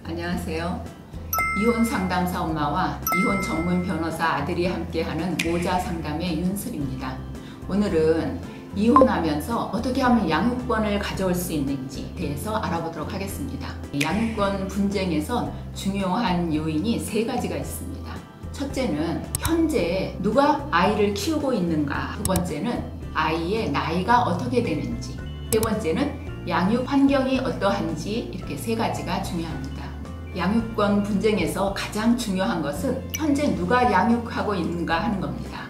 안녕하세요. 이혼 상담사 엄마와 이혼 전문 변호사 아들이 함께하는 모자 상담의 윤슬입니다. 오늘은 이혼하면서 어떻게 하면 양육권을 가져올 수 있는지 대해서 알아보도록 하겠습니다. 양육권 분쟁에선 중요한 요인이 3가지가 있습니다. 첫째는 현재 누가 아이를 키우고 있는가, 두 번째는 아이의 나이가 어떻게 되는지, 세 번째는 양육 환경이 어떠한지, 이렇게 3가지가 중요합니다. 양육권 분쟁에서 가장 중요한 것은 현재 누가 양육하고 있는가 하는 겁니다.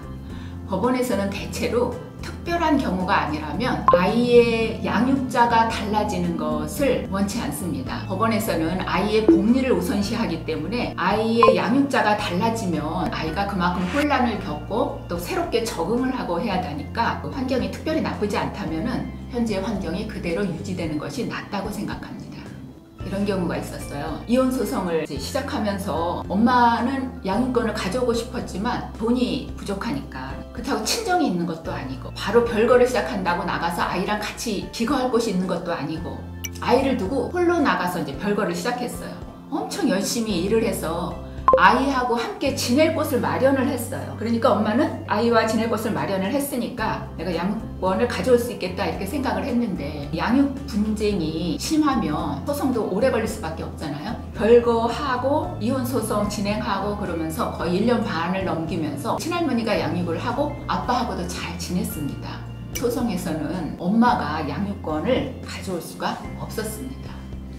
법원에서는 대체로 특별한 경우가 아니라면 아이의 양육자가 달라지는 것을 원치 않습니다. 법원에서는 아이의 복리를 우선시하기 때문에 아이의 양육자가 달라지면 아이가 그만큼 혼란을 겪고 또 새롭게 적응을 하고 해야 하니까 그 환경이 특별히 나쁘지 않다면 현재 환경이 그대로 유지되는 것이 낫다고 생각합니다. 이런 경우가 있었어요. 이혼 소송을 시작하면서 엄마는 양육권을 가져오고 싶었지만 돈이 부족하니까, 그렇다고 친정이 있는 것도 아니고 바로 별거를 시작한다고 나가서 아이랑 같이 기거할 곳이 있는 것도 아니고 아이를 두고 홀로 나가서 이제 별거를 시작했어요. 엄청 열심히 일을 해서 아이하고 함께 지낼 곳을 마련을 했어요. 그러니까 엄마는 아이와 지낼 곳을 마련을 했으니까 내가 양육권을 가져올 수 있겠다 이렇게 생각을 했는데, 양육 분쟁이 심하면 소송도 오래 걸릴 수밖에 없잖아요. 별거 하고 이혼 소송 진행하고 그러면서 거의 1년 반을 넘기면서 친할머니가 양육을 하고 아빠하고도 잘 지냈습니다. 소송에서는 엄마가 양육권을 가져올 수가 없었습니다.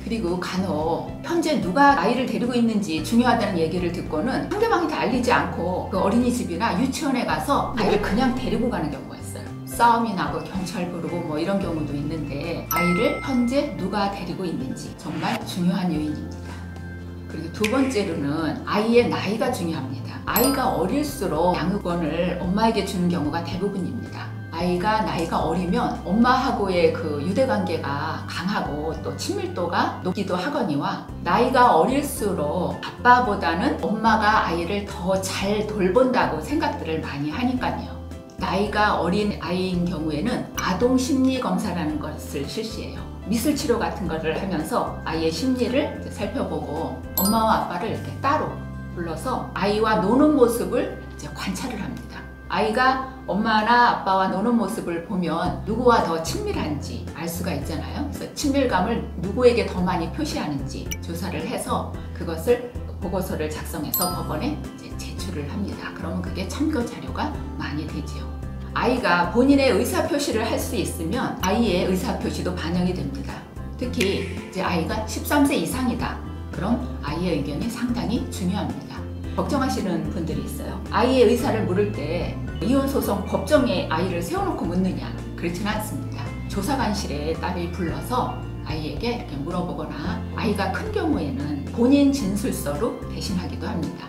그리고 간혹 현재 누가 아이를 데리고 있는지 중요하다는 얘기를 듣고는 상대방한테 알리지 않고 그 어린이집이나 유치원에 가서 아이를 그냥 데리고 가는 경우가 있어요. 싸움이 나고 경찰 부르고 뭐 이런 경우도 있는데, 아이를 현재 누가 데리고 있는지 정말 중요한 요인입니다. 그리고 두 번째로는 아이의 나이가 중요합니다. 아이가 어릴수록 양육권을 엄마에게 주는 경우가 대부분입니다. 아이가 나이가 어리면 엄마하고의 그 유대관계가 강하고 또 친밀도가 높기도 하거니와, 나이가 어릴수록 아빠보다는 엄마가 아이를 더 잘 돌본다고 생각들을 많이 하니까요. 나이가 어린 아이인 경우에는 아동심리검사라는 것을 실시해요. 미술치료 같은 것을 하면서 아이의 심리를 살펴보고 엄마와 아빠를 이렇게 따로 불러서 아이와 노는 모습을 관찰을 합니다. 아이가 엄마나 아빠와 노는 모습을 보면 누구와 더 친밀한지 알 수가 있잖아요. 그래서 친밀감을 누구에게 더 많이 표시하는지 조사를 해서 그것을 보고서를 작성해서 법원에 제출을 합니다. 그러면 그게 참고 자료가 많이 되지요. 아이가 본인의 의사표시를 할 수 있으면 아이의 의사표시도 반영이 됩니다. 특히 이제 아이가 13세 이상이다. 그럼 아이의 의견이 상당히 중요합니다. 걱정하시는 분들이 있어요. 아이의 의사를 물을 때 이혼소송 법정에 아이를 세워놓고 묻느냐? 그렇지는 않습니다. 조사관실에 딸을 불러서 아이에게 이렇게 물어보거나, 아이가 큰 경우에는 본인 진술서로 대신하기도 합니다.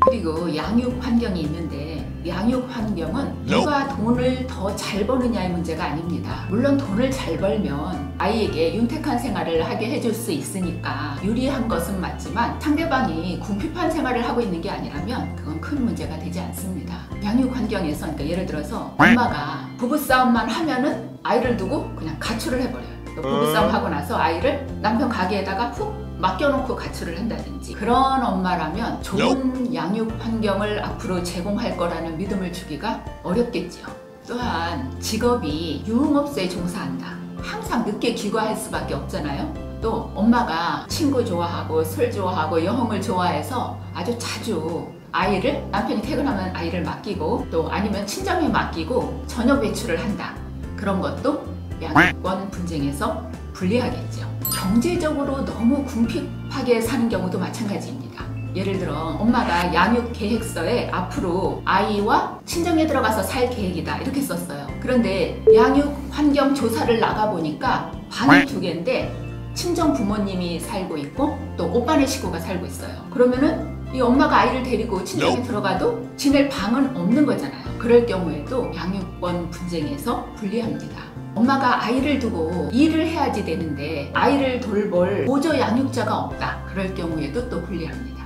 그리고 양육 환경이 있는데, 양육 환경은 누가 돈을 더 잘 버느냐의 문제가 아닙니다. 물론 돈을 잘 벌면 아이에게 윤택한 생활을 하게 해줄 수 있으니까 유리한 것은 맞지만, 상대방이 궁핍한 생활을 하고 있는 게 아니라면 그건 큰 문제가 되지 않습니다. 양육 환경에서, 그러니까 예를 들어서 엄마가 부부싸움만 하면은 아이를 두고 그냥 가출을 해버려요. 또 부부싸움 하고 나서 아이를 남편 가게에다가 훅 맡겨놓고 가출을 한다든지, 그런 엄마라면 좋은 양육 환경을 앞으로 제공할 거라는 믿음을 주기가 어렵겠지요. 또한 직업이 유흥업소에 종사한다. 항상 늦게 귀가할 수밖에 없잖아요. 또 엄마가 친구 좋아하고 술 좋아하고 여행을 좋아해서 아주 자주 아이를, 남편이 퇴근하면 아이를 맡기고 또 아니면 친정에 맡기고 저녁 외출을 한다. 그런 것도 양육권 분쟁에서 불리하겠죠. 경제적으로 너무 궁핍하게 사는 경우도 마찬가지입니다. 예를 들어 엄마가 양육 계획서에 앞으로 아이와 친정에 들어가서 살 계획이다 이렇게 썼어요. 그런데 양육 환경 조사를 나가보니까 방이 2개인데 친정 부모님이 살고 있고 또 오빠네 식구가 살고 있어요. 그러면은 이 엄마가 아이를 데리고 친정에 들어가도 지낼 방은 없는 거잖아요. 그럴 경우에도 양육권 분쟁에서 불리합니다. 엄마가 아이를 두고 일을 해야지 되는데 아이를 돌볼 보조 양육자가 없다. 그럴 경우에도 또 불리합니다.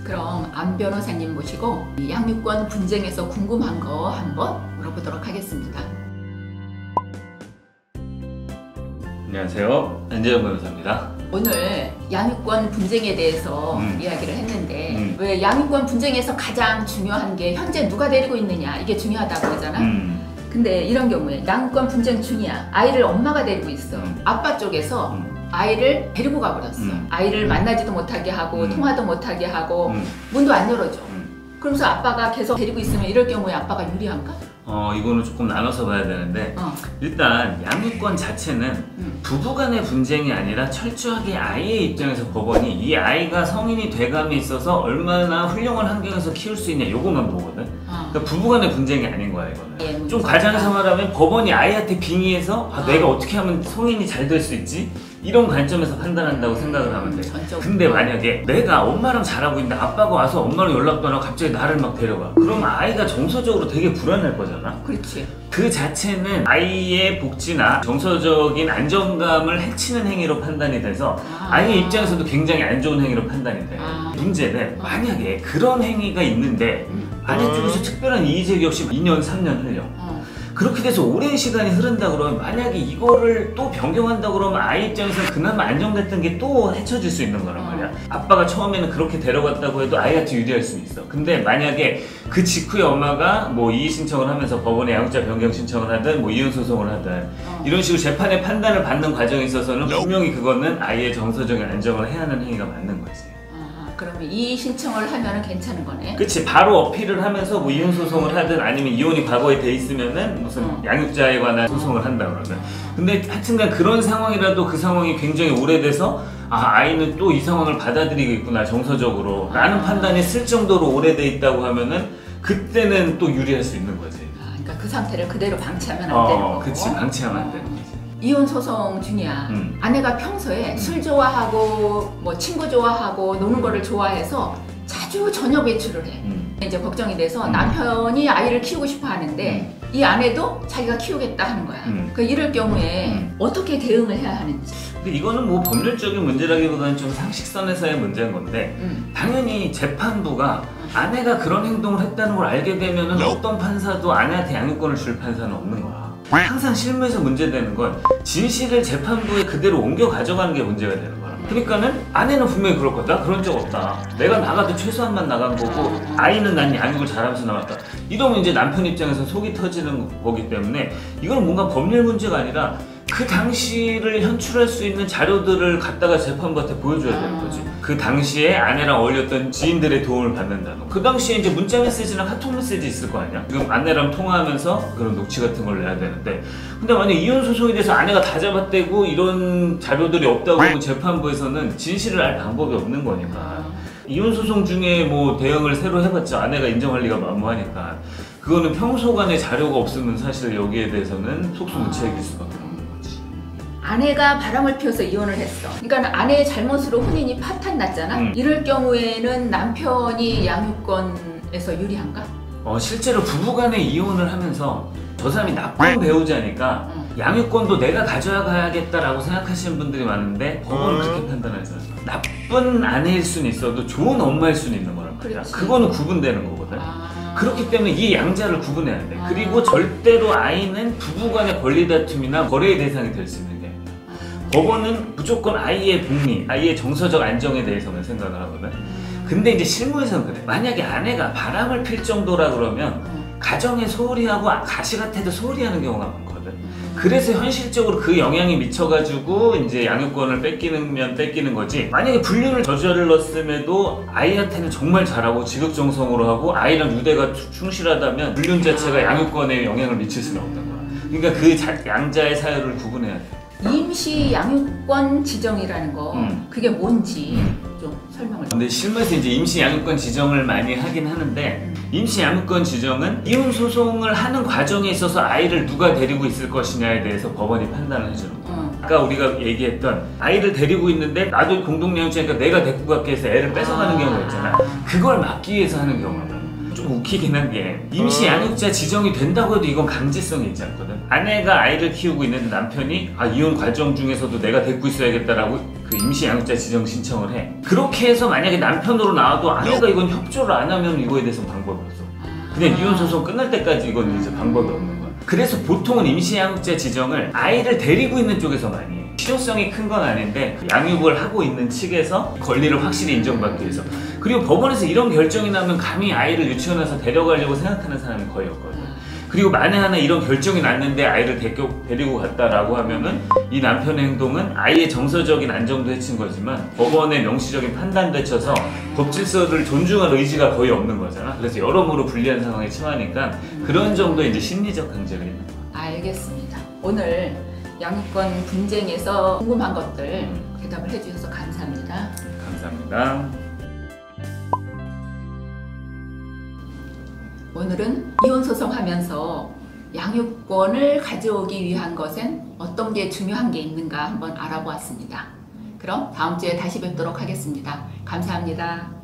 그럼 안 변호사님 모시고 이 양육권 분쟁에서 궁금한 거 한번 물어보도록 하겠습니다. 안녕하세요. 안재현 변호사입니다. 오늘 양육권 분쟁에 대해서 이야기를 했는데 왜 양육권 분쟁에서 가장 중요한 게 현재 누가 데리고 있느냐 이게 중요하다고 하잖아. 근데 이런 경우에 양육권 분쟁 중이야. 아이를 엄마가 데리고 있어. 아빠 쪽에서 아이를 데리고 가버렸어. 아이를 만나지도 못하게 하고 통화도 못하게 하고 문도 안 열어줘. 그러면서 아빠가 계속 데리고 있으면 이럴 경우에 아빠가 유리한가? 이거는 조금 나눠서 봐야 되는데 일단 양육권 자체는 부부간의 분쟁이 아니라 철저하게 아이의 입장에서 법원이 이 아이가 성인이 돼감에 있어서 얼마나 훌륭한 환경에서 키울 수 있냐 요것만 보거든. 그러니까 부부간의 분쟁이 아닌 거야 이거는. 좀 과장해서 말하면 법원이 아이한테 빙의해서 내가 어떻게 하면 성인이 잘 될 수 있지? 이런 관점에서 판단한다고 생각을 하면 돼. 근데 만약에 내가 엄마랑 잘하고 있는데 아빠가 와서 엄마랑 연락도 안 하고 갑자기 나를 막 데려가. 그럼 아이가 정서적으로 되게 불안할 거잖아. 그렇지. 그 자체는 아이의 복지나 정서적인 안정감을 해치는 행위로 판단이 돼서 아이의 입장에서도 굉장히 안 좋은 행위로 판단이 돼. 문제는 만약에 그런 행위가 있는데 아내 쪽에서 특별한 이의제기 없이 2년, 3년 흘려. 그렇게 돼서 오랜 시간이 흐른다 그러면 만약에 이거를 또 변경한다 그러면 아이 입장에서는 그나마 안정됐던 게 또 헤쳐질 수 있는 거란 말이야. 아빠가 처음에는 그렇게 데려갔다고 해도 아이한테 유리할 수 있어. 근데 만약에 그 직후에 엄마가 뭐 이의 신청을 하면서 법원에 양육자 변경 신청을 하든 뭐 이혼 소송을 하든 이런 식으로 재판의 판단을 받는 과정에 있어서는 분명히 그거는 아이의 정서적인 안정을 해야 하는 행위가 맞는 거지. 그러면 이의 신청을 하면은 괜찮은 거네. 그치. 바로 어필을 하면서 뭐 이혼 소송을 하든 아니면 이혼이 과거에 돼 있으면은 무슨 양육자에 관한 소송을 한다 그러면. 근데 하여튼간 그런 상황이라도 그 상황이 굉장히 오래돼서 아이는 또 이 상황을 받아들이고 있구나 정서적으로 라는 판단이 쓸 정도로 오래돼 있다고 하면은 그때는 또 유리할 수 있는 거지. 그러니까 그 상태를 그대로 방치하면 안 되는 거고. 그치. 방치하면 안 되는 거지. 이혼 소송 중이야. 아내가 평소에 술 좋아하고 뭐 친구 좋아하고 노는 거를 좋아해서 자주 저녁 외출을 해. 이제 걱정이 돼서 남편이 아이를 키우고 싶어 하는데 이 아내도 자기가 키우겠다 하는 거야. 그러니까 이럴 경우에 어떻게 대응을 해야 하는지. 근데 이거는 뭐 법률적인 문제라기보다는 좀 상식선에서의 문제인 건데 당연히 재판부가 아내가 그런 행동을 했다는 걸 알게 되면은 어떤 판사도 아내한테 양육권을 줄 판사는 없는 거야. 항상 실무에서 문제되는 건 진실을 재판부에 그대로 옮겨 가져가는 게 문제가 되는 거야. 그러니까는 아내는 분명히 그럴 거야. 나 그런 적 없다. 내가 나가도 최소한만 나간 거고 아이는 난 양육을 잘하면서 나왔다. 이러면 이제 남편 입장에서 속이 터지는 거기 때문에 이건 뭔가 법률 문제가 아니라 그 당시를 현출할 수 있는 자료들을 갖다가 재판부한테 보여줘야 되는 거지. 그 당시에 아내랑 어울렸던 지인들의 도움을 받는다는 거. 그 당시에 이제 문자 메시지나 카톡 메시지 있을 거 아니야? 지금 아내랑 통화하면서 그런 녹취 같은 걸 내야 되는데 근데 만약 이혼 소송에 대해서 아내가 다 잡아떼고 이런 자료들이 없다고 하면 재판부에서는 진실을 알 방법이 없는 거니까 이혼 소송 중에 뭐 대응을 새로 해봤자 아내가 인정할 리가 만무하니까 그거는 평소간에 자료가 없으면 사실 여기에 대해서는 속수무책일 수밖에 없는 거지. 아내가 바람을 피워서 이혼을 했어. 그러니까 아내의 잘못으로 혼인이 파탄 났잖아. 이럴 경우에는 남편이 양육권에서 유리한가? 실제로 부부간에 이혼을 하면서 저 사람이 나쁜 배우자니까 양육권도 내가 가져가야겠다라고 생각하시는 분들이 많은데 법원은 그렇게 판단하지 않아요. 나쁜 아내일 수는 있어도 좋은 엄마일 수는 있는 거란 말이야. 그거는 구분되는 거거든. 그렇기 때문에 이 양자를 구분해야 돼. 그리고 절대로 아이는 부부간의 권리 다툼이나 거래의 대상이 될 수 있는 게 아니야. 법원은 무조건 아이의 복리, 아이의 정서적 안정에 대해서만 생각을 하거든. 근데 이제 실무에서는 그래. 만약에 아내가 바람을 필 정도라 그러면 가정에 소홀히 하고 가시 같아도 소홀히 하는 경우가 많거든. 그래서 현실적으로 그 영향이 미쳐가지고 이제 양육권을 뺏기는 거지. 만약에 불륜을 저질렀음에도 아이한테는 정말 잘하고 지극정성으로 하고 아이랑 유대가 충실하다면 불륜 자체가 양육권에 영향을 미칠 수는 없는 거야. 그러니까 그 양자의 사유를 구분해야 돼. 임시 양육권 지정이라는 거 그게 뭔지 좀 설명을. 근데 실무에서 이제 임시 양육권 지정을 많이 하긴 하는데 임시 양육권 지정은 이혼 소송을 하는 과정에 있어서 아이를 누가 데리고 있을 것이냐에 대해서 법원이 판단을 해주는 거야. 아까 우리가 얘기했던 아이를 데리고 있는데 나도 공동양육자니까 내가 데리고 갈게 해서 애를 뺏어가는 경우가 있잖아. 그걸 막기 위해서 하는 경우는 좀 웃기긴 한 게 임시 양육자 지정이 된다고 해도 이건 강제성이 있지 않거든. 아내가 아이를 키우고 있는데 남편이 이혼 과정 중에서도 내가 데리고 있어야겠다라고 그 임시 양육자 지정 신청을 해. 그렇게 해서 만약에 남편으로 나와도 아내가 이건 협조를 안 하면 이거에 대해서 방법이 없어. 그냥 이혼 소송 끝날 때까지 이건 이제 방법이 없는 거야. 그래서 보통은 임시 양육자 지정을 아이를 데리고 있는 쪽에서 많이 해. 실효성이 큰 건 아닌데 양육을 하고 있는 측에서 권리를 확실히 인정받기 위해서. 그리고 법원에서 이런 결정이 나면 감히 아이를 유치원에서 데려가려고 생각하는 사람이 거의 없거든. 그리고 만에 하나 이런 결정이 났는데 아이를 데리고 갔다라고 하면은 이 남편의 행동은 아이의 정서적인 안정도 해친 거지만 법원의 명시적인 판단도 해쳐서 법 질서를 존중할 의지가 거의 없는 거잖아. 그래서 여러모로 불리한 상황에 처하니까 그런 정도의 이제 심리적 강제가 있는 거야. 알겠습니다. 오늘 양육권 분쟁에서 궁금한 것들 대답을 해주셔서 감사합니다. 감사합니다. 오늘은 이혼 소송하면서 양육권을 가져오기 위한 것엔 어떤 게 중요한 게 있는가 한번 알아보았습니다. 그럼 다음 주에 다시 뵙도록 하겠습니다. 감사합니다.